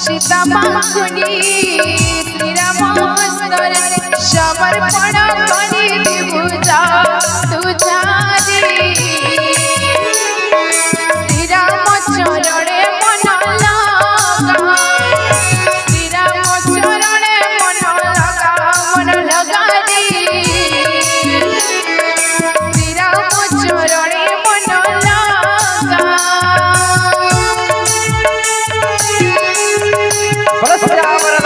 सीता मांगुनी श्री राम स्तरे समर्पण करी पूजा तुझा श्री राम चरणे मन लगा श्री राम चरणे मन लगा श्री राम चरणे मन लगा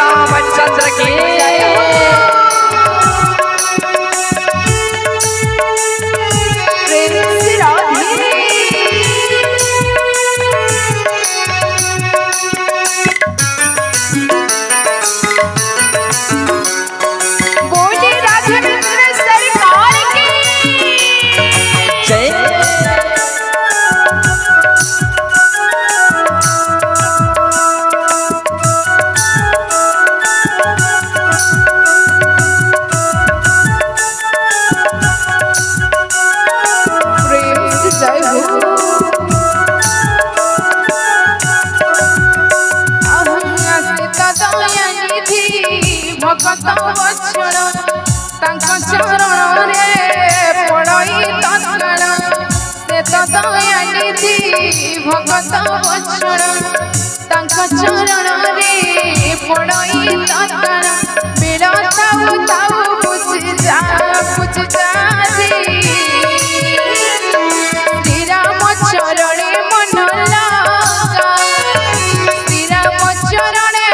रामचंद्र की भगत वत्सल चरण रे पड़ई तत्काल से तो दयानिधि भगत वत्सल चरण रे पड़ई तत्काल बेल ताऊ ताऊ पूछ जा श्री राम चरणे मन लगा श्री राम चरणे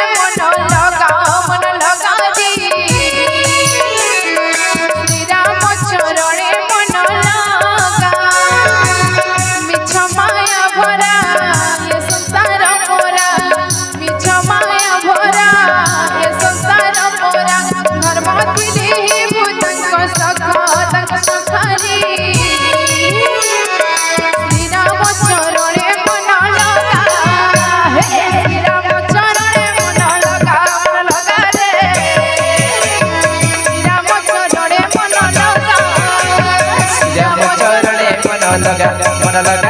मन लगा मन लगा